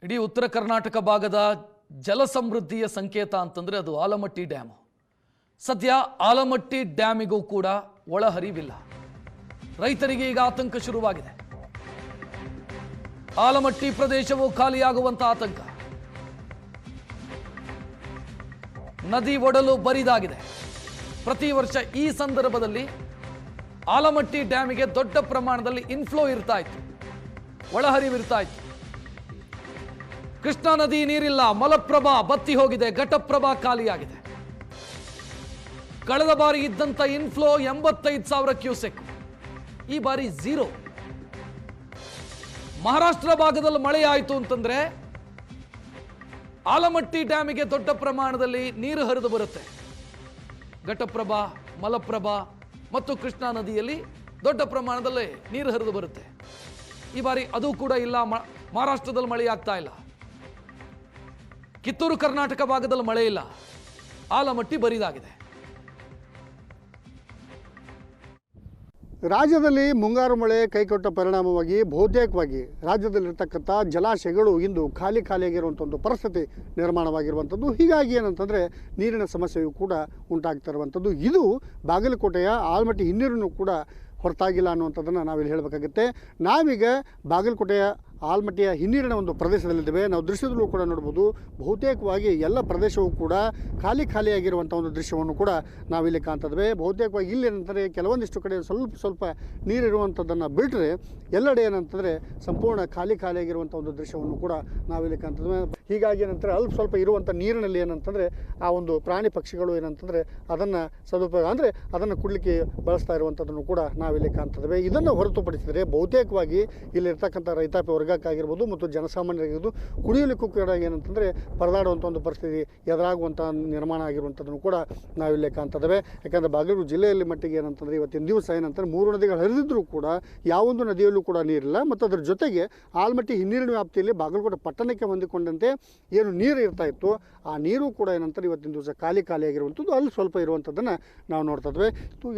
ಇಡೀ ಉತ್ತರ ಕರ್ನಾಟಕ ಭಾಗದ ಜಲ ಸಮೃದ್ಧಿಯ ಸಂಕೇತ ಅಂತಂದರೆ ಅದು ಆಲಮಟ್ಟಿ ಡ್ಯಾಮ್. ಸದ್ಯ ಆಲಮಟ್ಟಿ ಡ್ಯಾಮಿಗೂ ಕೂಡ ಒಳಹರಿವಿಲ್ಲ. ರೈತರಿಗೆ ಈಗ ಆತಂಕ ಶುರುವಾಗಿದೆ. ಆಲಮಟ್ಟಿ ಪ್ರದೇಶವು ಖಾಲಿಯಾಗುವಂತ ಆತಂಕ. ನದಿ ಒಡಲು ಬರಿದಾಗಿದೆ. ಪ್ರತಿ ವರ್ಷ ಈ ಸಂದರ್ಭದಲ್ಲಿ ಆಲಮಟ್ಟಿ ಡ್ಯಾಮಿಗೆ ದೊಡ್ಡ ಪ್ರಮಾಣದಲ್ಲಿ ಇನ್ಫ್ಲೋ ಇರ್ತಾ ಇತ್ತು, ಒಳಹರಿವಿರ್ತಾ ಇತ್ತು. ಕೃಷ್ಣಾ ನದಿ ನೀರಿಲ್ಲ, ಮಲಪ್ರಭಾ ಬತ್ತಿ ಹೋಗಿದೆ, ಘಟಪ್ರಭಾ ಖಾಲಿಯಾಗಿದೆ. ಕಳೆದ ಬಾರಿ ಇದ್ದಂತ ಇನ್ಫ್ಲೋ 85,000 ಕ್ಯೂಸೆಕ್, ಈ ಬಾರಿ ಝೀರೋ. ಮಹಾರಾಷ್ಟ್ರ ಭಾಗದಲ್ಲಿ ಮಳೆ ಆಯಿತು ಅಂತಂದ್ರೆ ಆಲಮಟ್ಟಿ ಡ್ಯಾಮಿಗೆ ದೊಡ್ಡ ಪ್ರಮಾಣದಲ್ಲಿ ನೀರು ಹರಿದು ಬರುತ್ತೆ. ಘಟಪ್ರಭಾ, ಮಲಪ್ರಭಾ ಮತ್ತು ಕೃಷ್ಣಾ ನದಿಯಲ್ಲಿ ದೊಡ್ಡ ಪ್ರಮಾಣದಲ್ಲಿ ನೀರು ಹರಿದು ಬರುತ್ತೆ. ಈ ಬಾರಿ ಅದು ಕೂಡ ಇಲ್ಲ. ಮಹಾರಾಷ್ಟ್ರದಲ್ಲಿ ಮಳೆ ಆಗ್ತಾ ಇಲ್ಲ. ಕಿತ್ತೂರು ಕರ್ನಾಟಕ ಭಾಗದಲ್ಲಿ ಮಳೆ ಇಲ್ಲ. ಆಲಮಟ್ಟಿ ಬರಿದಾಗಿದೆ. ರಾಜ್ಯದಲ್ಲಿ ಮುಂಗಾರು ಮಳೆ ಕೈಕೊಟ್ಟ ಪರಿಣಾಮವಾಗಿ ಬಹುತೇಕವಾಗಿ ರಾಜ್ಯದಲ್ಲಿರ್ತಕ್ಕಂಥ ಜಲಾಶಯಗಳು ಇಂದು ಖಾಲಿಯಾಗಿರುವಂಥ ಒಂದು ಪರಿಸ್ಥಿತಿ ನಿರ್ಮಾಣವಾಗಿರುವಂಥದ್ದು. ಹೀಗಾಗಿ ಏನಂತಂದರೆ ನೀರಿನ ಸಮಸ್ಯೆಯು ಕೂಡ ಉಂಟಾಗ್ತಿರುವಂಥದ್ದು. ಇದು ಬಾಗಲಕೋಟೆಯ ಆಲಮಟ್ಟಿ ಹಿನ್ನೀರನ್ನು ಕೂಡ ಹೊರತಾಗಿಲ್ಲ ಅನ್ನುವಂಥದ್ದನ್ನು ನಾವಿಲ್ಲಿ ಹೇಳಬೇಕಾಗುತ್ತೆ. ನಾವೀಗ ಬಾಗಲಕೋಟೆಯ ಆಲಮಟ್ಟಿಯ ಹಿನ್ನೀರಿನ ಒಂದು ಪ್ರದೇಶದಲ್ಲಿದ್ದೇವೆ. ನಾವು ದೃಶ್ಯದಲ್ಲೂ ಕೂಡ ನೋಡ್ಬೋದು, ಬಹುತೇಕವಾಗಿ ಎಲ್ಲ ಪ್ರದೇಶವೂ ಕೂಡ ಖಾಲಿಯಾಗಿರುವಂಥ ಒಂದು ದೃಶ್ಯವನ್ನು ಕೂಡ ನಾವಿಲ್ಲಿ ಕಾಣ್ತಿದ್ದೇವೆ. ಬಹುತೇಕವಾಗಿ ಇಲ್ಲಿ ಏನಂತಂದರೆ ಕೆಲವೊಂದಿಷ್ಟು ಕಡೆ ಸ್ವಲ್ಪ ನೀರಿರುವಂಥದ್ದನ್ನು ಬಿಟ್ಟರೆ ಎಲ್ಲೆಡೆ ಏನಂತಂದರೆ ಸಂಪೂರ್ಣ ಖಾಲಿಯಾಗಿರುವಂಥ ಒಂದು ದೃಶ್ಯವನ್ನು ಕೂಡ ನಾವಿಲ್ಲಿ ಕಾಣ್ತಿದ್ದೇವೆ. ಹೀಗಾಗಿ ಏನಂತಾರೆ ಸ್ವಲ್ಪ ಇರುವಂಥ ನೀರಿನಲ್ಲಿ ಏನಂತಂದರೆ ಆ ಒಂದು ಪ್ರಾಣಿ ಪಕ್ಷಿಗಳು ಏನಂತಂದರೆ ಅದನ್ನು ಸದುಪಯೋಗ ಅಂದರೆ ಅದನ್ನು ಕುಡಲಿಕ್ಕೆ ಬಳಸ್ತಾ ಇರುವಂಥದ್ದನ್ನು ಕೂಡ ನಾವಿಲ್ಲಿ ಕಾಣ್ತಿದ್ದೇವೆ. ಇದನ್ನು ಹೊರತುಪಡಿಸಿದರೆ ಬಹುತೇಕವಾಗಿ ಇಲ್ಲಿರ್ತಕ್ಕಂಥ ರೈತಾಪಿ ವರ್ಗಕ್ಕಾಗಿರ್ಬೋದು ಮತ್ತು ಜನಸಾಮಾನ್ಯರಿಗಿರ್ಬೋದು ಕುಡಿಯಲಿಕ್ಕೂ ಕೂಡ ಏನಂತಂದರೆ ಪರದಾಡುವಂಥ ಒಂದು ಪರಿಸ್ಥಿತಿ ಎದುರಾಗುವಂಥ ನಿರ್ಮಾಣ ಆಗಿರುವಂಥದ್ದನ್ನು ಕೂಡ ನಾವಿಲ್ಲಿ ಕಾಣ್ತಿದ್ದೇವೆ. ಯಾಕಂದರೆ ಬಾಗಲಕೋಟೆ ಜಿಲ್ಲೆಯಲ್ಲಿ ಮಟ್ಟಿಗೆ ಏನಂತಂದರೆ ಇವತ್ತಿನ ದಿವಸ ಏನಂತಂದರೆ 3 ನದಿಗಳು ಹರಿದಿದ್ದರೂ ಕೂಡ ಯಾವೊಂದು ನದಿಯಲ್ಲೂ ಕೂಡ ನೀರಿಲ್ಲ. ಮತ್ತು ಅದರ ಜೊತೆಗೆ ಆಲಮಟ್ಟಿ ಹಿನ್ನೀರಿನ ವ್ಯಾಪ್ತಿಯಲ್ಲಿ ಬಾಗಲಕೋಟೆ ಪಟ್ಟಣಕ್ಕೆ ಹೊಂದಿಕೊಂಡಂತೆ ಏನು ನೀರು ಇರ್ತಾ ಇತ್ತು ಆ ನೀರು ಕೂಡ ಏನಂತಾರೆ ಇವತ್ತಿನ ದಿವಸ ಖಾಲಿಯಾಗಿರುವಂಥದ್ದು, ಅಲ್ಲಿ ಸ್ವಲ್ಪ ಇರುವಂಥದ್ದನ್ನು ನಾವು ನೋಡ್ತಾ ಇದ್ದೇವೆ.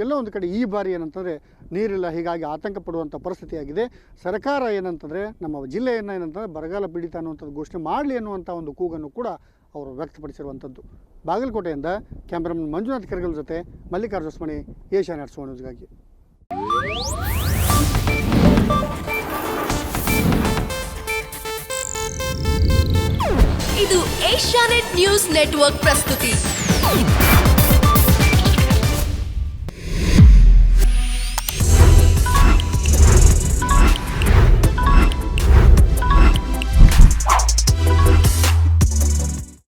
ಎಲ್ಲ ಒಂದು ಕಡೆ ಈ ಬಾರಿ ಏನಂತಂದರೆ ನೀರಿಲ್ಲ, ಹೀಗಾಗಿ ಆತಂಕ ಪಡುವಂಥ ಪರಿಸ್ಥಿತಿಯಾಗಿದೆ. ಸರ್ಕಾರ ಏನಂತಂದರೆ ನಮ್ಮ ಜಿಲ್ಲೆಯನ್ನು ಏನಂತಂದರೆ ಬರಗಾಲ ಪೀಡಿತ ಅನ್ನುವಂಥದ್ದು ಘೋಷಣೆ ಮಾಡಲಿ ಅನ್ನುವಂಥ ಒಂದು ಕೂಗನ್ನು ಕೂಡ ಅವರು ವ್ಯಕ್ತಪಡಿಸಿರುವಂಥದ್ದು. ಬಾಗಲಕೋಟೆಯಿಂದ ಕ್ಯಾಮ್ರಾಮನ್ ಮಂಜುನಾಥ್ ಕೆರಗಲ್ ಜೊತೆ ಮಲ್ಲಿಕಾರ್ಜುನ ಹೊಸಮನಿ, ಏಷ್ಯಾನೆಟ್ ಸುವರ್ಣ ನ್ಯೂಸ್ಗಾಗಿ. ಇದು ಏಷ್ಯಾನೆಟ್ ನ್ಯೂಸ್ ನೆಟ್ವರ್ಕ್ ಪ್ರಸ್ತುತಿ.